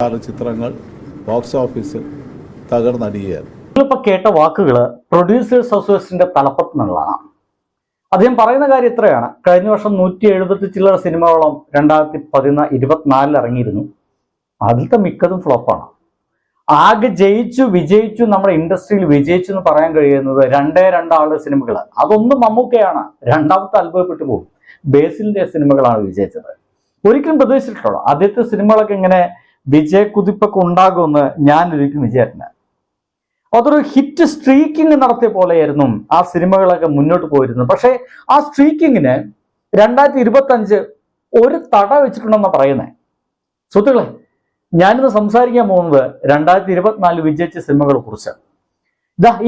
6 ചിത്രങ്ങൾ ബോക്സ് ഓഫീസിൽ തകർന്നടിയുകയാണ്. നിങ്ങളിപ്പോൾ കേട്ട വാക്കുകൾ പ്രൊഡ്യൂസേഴ്സ് അസോസിയേഷന്റെ തലപ്പത്ത് നിന്നുള്ളതാണ്. അദ്ദേഹം പറയുന്ന കാര്യം ഇത്രയാണ്: കഴിഞ്ഞ വർഷം 170 ചില്ലറ സിനിമകളോളം 2024 ഇറങ്ങിയിരുന്നു. അതിലത്തെ മിക്കതും ഫ്ലോപ്പാണ്. ആകെ വിജയിച്ചു നമ്മുടെ ഇൻഡസ്ട്രിയിൽ വിജയിച്ചു എന്ന് പറയാൻ കഴിയുന്നത് 2 സിനിമകൾ. അതൊന്നും മമ്മൂക്കയാണ്. രണ്ടാമത്തെ അത്ഭുതപ്പെട്ടു പോകും. ബേസിലിന്റെ സിനിമകളാണ് വിജയിച്ചത്. ഒരിക്കലും പ്രതീക്ഷിച്ചിട്ടുള്ളൂ ആദ്യത്തെ സിനിമകളൊക്കെ ഇങ്ങനെ വിജയക്കുതിപ്പൊക്കെ ഉണ്ടാകുമെന്ന് ഞാൻ ഒരിക്കലും വിചാരിച്ചില്ല. അതൊരു ഹിറ്റ് സ്ട്രീക്കിങ് നടത്തിയ പോലെയായിരുന്നു ആ സിനിമകളൊക്കെ മുന്നോട്ട് പോയിരുന്നത്. പക്ഷേ ആ സ്ട്രീക്കിങ്ങിന് 2025 ഒരു തട വെച്ചിട്ടുണ്ടെന്നാണ് പറയുന്നത്. സുഹൃത്തുക്കളെ, ഞാനിന്ന് സംസാരിക്കാൻ പോകുന്നത് 2024 വിജയിച്ച സിനിമകളെ കുറിച്ച്.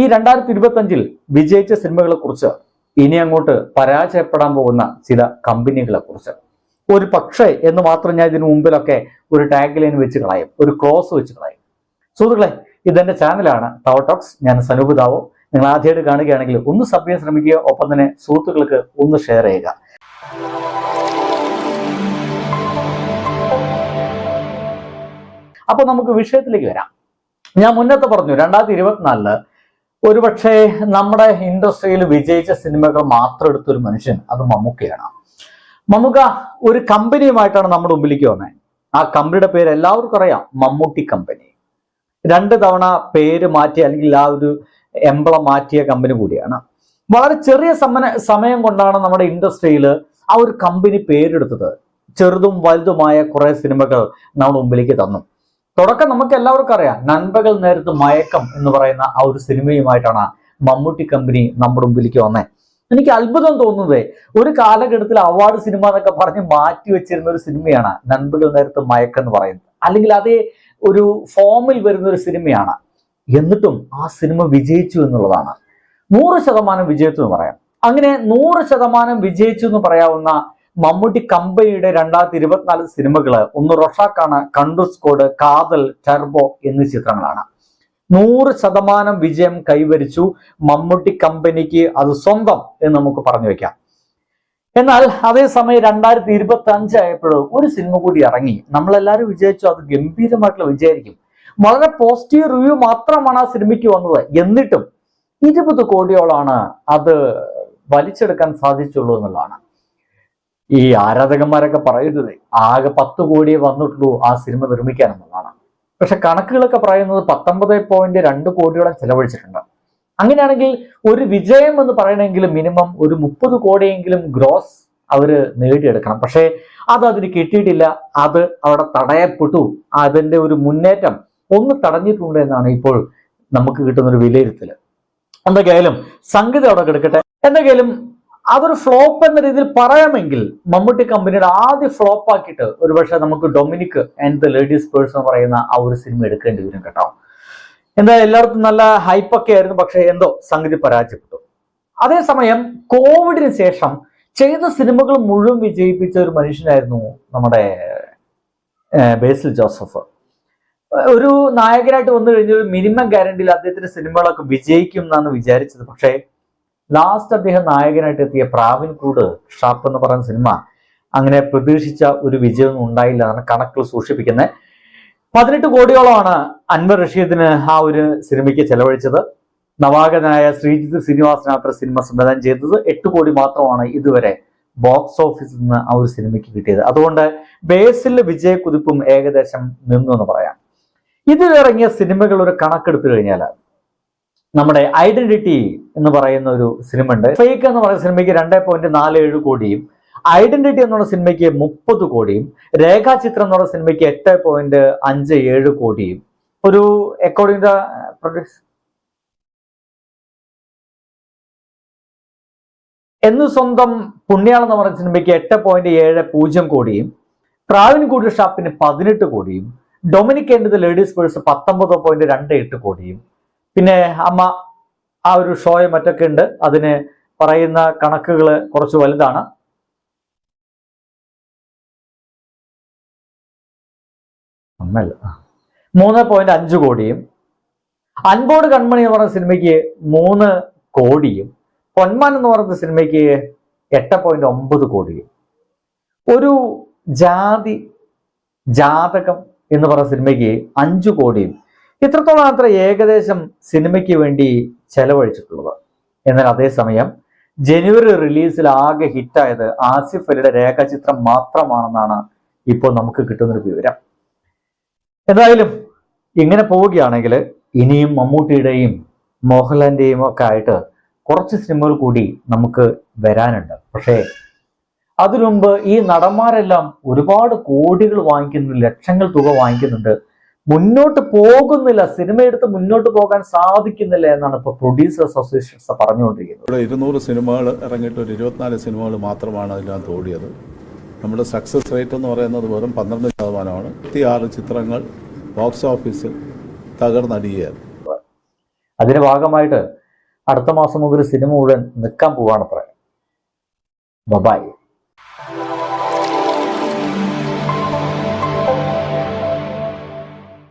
ഈ 2025 വിജയിച്ച സിനിമകളെ കുറിച്ച്, ഇനി അങ്ങോട്ട് പരാജയപ്പെടാൻ പോകുന്ന ചില കമ്പനികളെ കുറിച്ച്. ഒരു പക്ഷേ എന്ന് മാത്രം ഞാൻ ഇതിനു മുമ്പിലൊക്കെ ഒരു ടാഗ് ലൈൻ വെച്ച് കളയും, ഒരു ക്ലോസ് വെച്ച് കളയും. സുഹൃത്തുക്കളെ, ഇതെന്റെ ചാനലാണ് ടവർ ടോക്സ്. ഞാൻ സനൂപ് ദാവോ. നിങ്ങൾ ആദ്യമായിട്ട് കാണുകയാണെങ്കിൽ ഒന്ന് സബ് ചെയ്യാൻ ശ്രമിക്കുക, ഒപ്പം തന്നെ സുഹൃത്തുക്കൾക്ക് ഒന്ന് ഷെയർ ചെയ്യുക. അപ്പൊ നമുക്ക് വിഷയത്തിലേക്ക് വരാം. ഞാൻ മുന്നത്തെ പറഞ്ഞു 2024 ഒരുപക്ഷെ നമ്മുടെ ഇൻഡസ്ട്രിയിൽ വിജയിച്ച സിനിമകൾ മാത്രം എടുത്തൊരു മനുഷ്യൻ അത് മമ്മൂക്കയാണ്. മമ്മൂക്ക ഒരു കമ്പനിയുമായിട്ടാണ് നമ്മുടെ മുമ്പിലേക്ക് വന്നത്. ആ കമ്പനിയുടെ പേര് എല്ലാവർക്കും അറിയാം, മമ്മൂട്ടി കമ്പനി. 2 തവണ പേര് മാറ്റിയ, അല്ലെങ്കിൽ ആ ഒരു എംബ്ലം മാറ്റിയ കമ്പനി കൂടിയാണ്. വളരെ ചെറിയ സമയം കൊണ്ടാണ് നമ്മുടെ ഇൻഡസ്ട്രിയിൽ ആ ഒരു കമ്പനി പേരെടുത്തത്. ചെറുതും വലുതുമായ കുറെ സിനിമകൾ നമ്മുടെ മുമ്പിലേക്ക് തന്നു. തുടക്കം നമുക്ക് എല്ലാവർക്കും അറിയാം, നൻപകൽ നേരത്ത് മയക്കം എന്ന് പറയുന്ന ആ ഒരു സിനിമയുമായിട്ടാണ് മമ്മൂട്ടി കമ്പനി നമ്മുടെ മുമ്പിലേക്ക് വന്നത്. എനിക്ക് അത്ഭുതം തോന്നുന്നത്, ഒരു കാലഘട്ടത്തിൽ അവാർഡ് സിനിമ എന്നൊക്കെ പറഞ്ഞ് മാറ്റി വെച്ചിരുന്ന ഒരു സിനിമയാണ് നൻപകൽ നേരത്ത് മയക്കം എന്ന് പറയുന്നത്. അല്ലെങ്കിൽ അതേ ഒരു ഫോമിൽ വരുന്ന ഒരു സിനിമയാണ്. എന്നിട്ടും ആ സിനിമ വിജയിച്ചു എന്നുള്ളതാണ് 100% വിജയിച്ചു എന്ന് പറയാം. അങ്ങനെ 100% വിജയിച്ചു എന്ന് പറയാവുന്ന മമ്മൂട്ടി കമ്പനിയുടെ 2024 സിനിമകള് ഒന്ന് റൊഷാക്കാണ്, കണ്ടു സ്ക്വാഡ്, കാതൽ, ടർബോ എന്നീ ചിത്രങ്ങളാണ്. 100% വിജയം കൈവരിച്ചു മമ്മൂട്ടി കമ്പനിക്ക്. അത് സ്വന്തം എന്ന് നമുക്ക് പറഞ്ഞു വെക്കാം. എന്നാൽ അതേസമയം 2025 ആയപ്പോഴും ഒരു സിനിമ കൂടി ഇറങ്ങി. നമ്മളെല്ലാവരും വിചാരിച്ചു അത് ഗംഭീരമായിട്ടുള്ള വിജയമായിരിക്കും. വളരെ പോസിറ്റീവ് റിവ്യൂ മാത്രമാണ് ആ സിനിമയ്ക്ക് വന്നത്. എന്നിട്ടും 20 കോടിയോളാണ് അത് വലിച്ചെടുക്കാൻ സാധിച്ചുള്ളൂ എന്നുള്ളതാണ് ഈ ആരാധകന്മാരൊക്കെ പറയുന്നത്. ആകെ 10 കോടിയെ വന്നിട്ടുള്ളൂ ആ സിനിമ നിർമ്മിക്കാൻ എന്നുള്ളതാണ്. പക്ഷെ കണക്കുകളൊക്കെ പറയുന്നത് 19.2 കോടിയോളം ചെലവഴിച്ചിട്ടുണ്ട്. അങ്ങനെയാണെങ്കിൽ ഒരു വിജയം എന്ന് പറയണമെങ്കിൽ മിനിമം ഒരു 30 കോടിയെങ്കിലും ഗ്രോസ് അവര് നേടിയെടുക്കണം. പക്ഷേ അതിന് കിട്ടിയിട്ടില്ല. അത് അവിടെ തടയപ്പെട്ടു. അതിന്റെ ഒരു മുന്നേറ്റം ഒന്ന് തടഞ്ഞിട്ടുണ്ട് എന്നാണ് ഇപ്പോൾ നമുക്ക് കിട്ടുന്ന ഒരു വിലയിരുത്തൽ. എന്തൊക്കെയായാലും സംഗതി അവിടെ കിടക്കട്ടെ. എന്തൊക്കെയായാലും അതൊരു ഫ്ലോപ്പ് എന്ന രീതിയിൽ പറയാമെങ്കിൽ മമ്മൂട്ടി കമ്പനിയുടെ ആദ്യ ഫ്ലോപ്പ് ആക്കിയിട്ട് ഒരുപക്ഷെ നമുക്ക് Dominic and the ladies purse എന്ന് പറയുന്ന ആ ഒരു സിനിമ എടുക്കേണ്ടി വരും കേട്ടോ. എന്താ എല്ലായിടത്തും നല്ല ഹൈപ്പൊക്കെ ആയിരുന്നു, പക്ഷെ എന്തോ സംഗതി പരാജയപ്പെട്ടു. അതേസമയം കോവിഡിന് ശേഷം ചെയ്ത സിനിമകൾ മുഴുവൻ വിജയിപ്പിച്ച ഒരു മനുഷ്യനായിരുന്നു നമ്മുടെ ബേസിൽ ജോസഫ്. ഒരു നായകനായിട്ട് വന്നു കഴിഞ്ഞ ഒരു മിനിമം ഗ്യാരണ്ടിയിൽ അദ്ദേഹത്തിന്റെ സിനിമകളൊക്കെ വിജയിക്കും എന്നാണ് വിചാരിച്ചത്. പക്ഷേ ലാസ്റ്റ് അദ്ദേഹം നായകനായിട്ട് എത്തിയ പ്രാവിൻകൂട് ഷാപ്പ് എന്ന് പറയുന്ന സിനിമ അങ്ങനെ പ്രതീക്ഷിച്ച ഒരു വിജയമൊന്നും ഉണ്ടായില്ല എന്നാണ് കണക്കുകൾ സൂക്ഷിപ്പിക്കുന്നത്. 18 കോടിയോളമാണ് അൻവർ റഷീദിന് ആ ഒരു സിനിമയ്ക്ക് ചെലവഴിച്ചത്. നവാഗതനായ ശ്രീജിത്ത് ശ്രീനിവാസനാഥ് സിനിമ സംവിധാനം ചെയ്തത് 8 കോടി മാത്രമാണ് ഇതുവരെ ബോക്സ് ഓഫീസിൽ നിന്ന് ആ ഒരു സിനിമയ്ക്ക് കിട്ടിയത്. അതുകൊണ്ട് ബേസിലെ വിജയക്കുതിപ്പും ഏകദേശം നിന്നു എന്ന് പറയാം. ഇതിലിറങ്ങിയ സിനിമകൾ ഒരു കണക്കെടുത്തു കഴിഞ്ഞാൽ നമ്മുടെ ഐഡന്റിറ്റി എന്ന് പറയുന്ന ഒരു സിനിമ ഉണ്ട്. ഫേക്ക് എന്ന് പറയുന്ന സിനിമയ്ക്ക് 2.47 കോടിയും, ഐഡന്റിറ്റി എന്നുള്ള സിനിമയ്ക്ക് 30 കോടിയും, രേഖാചിത്രം എന്നുള്ള സിനിമയ്ക്ക് 8.57 കോടിയും, ഒരു അക്കോർഡിംഗ് ടു പ്രൊഡ്യൂസ് എന്ന് സ്വന്തം പുണ്യാളം എന്ന് പറയുന്ന സിനിമയ്ക്ക് 8.70 കോടിയും, പ്രാവിൻകൂട് ഷാപ്പിന് 18 കോടിയും, Dominic and the ladies purse 19.28 കോടിയും, പിന്നെ അമ്മ ആ ഒരു ഷോയെ മറ്റൊക്കെ ഉണ്ട്. അതിന് പറയുന്ന കണക്കുകൾ കുറച്ച് വലുതാണ്. ഒന്നല്ല 3.5 കോടിയും, അൻപോട് കൺമണി എന്ന് പറയുന്ന സിനിമയ്ക്ക് 3 കോടിയും, പൊന്മാൻ എന്ന് പറയുന്ന സിനിമയ്ക്ക് 8.9 കോടിയും. ഒരു ജാതകം എന്ന് പറഞ്ഞ സിനിമയ്ക്ക് 5 കോടിയും ഇത്രത്തോളം അത്ര ഏകദേശം സിനിമയ്ക്ക് വേണ്ടി ചെലവഴിച്ചിട്ടുള്ളത്. എന്നാൽ അതേസമയം ജനുവരി റിലീസിൽ ആകെ ഹിറ്റായത് ആസിഫ് അലിയുടെ രേഖാചിത്രം മാത്രമാണെന്നാണ് ഇപ്പോൾ നമുക്ക് കിട്ടുന്നൊരു വിവരം. എന്തായാലും ഇങ്ങനെ പോവുകയാണെങ്കിൽ ഇനിയും മമ്മൂട്ടിയുടെയും മോഹൻലാലിന്റെയും ഒക്കെ ആയിട്ട് കുറച്ച് സിനിമകൾ കൂടി നമുക്ക് വരാനുണ്ട്. പക്ഷേ അതിനു മുമ്പ് ഈ നടന്മാരെല്ലാം ഒരുപാട് കോടികൾ വാങ്ങിക്കുന്നു, ലക്ഷങ്ങൾ തുക വാങ്ങിക്കുന്നുണ്ട്, മുന്നോട്ട് പോകുന്നില്ല, സിനിമ എടുത്ത് മുന്നോട്ട് പോകാൻ സാധിക്കുന്നില്ല എന്നാണ് ഇപ്പോൾ പ്രൊഡ്യൂസേഴ്സ് അസോസിയേഷൻസ് പറഞ്ഞുകൊണ്ടിരിക്കുന്നത്. ഇവിടെ 200 സിനിമകൾ ഇറങ്ങിയിട്ട് ഒരു 24 സിനിമകൾ മാത്രമാണ് അതിനകത്ത് ഓടിയത്. നമ്മുടെ സക്സസ് റേറ്റ് എന്ന് പറയുന്നത് വെറും 12%. 26 ചിത്രങ്ങൾ ബോക്സ് ഓഫീസിൽ തകർന്നടിയായിരുന്നു. അതിന്റെ ഭാഗമായിട്ട് അടുത്ത മാസം മുതൽ സിനിമ മുഴുവൻ നിൽക്കാൻ പോവാണത്രേ. ബൈ.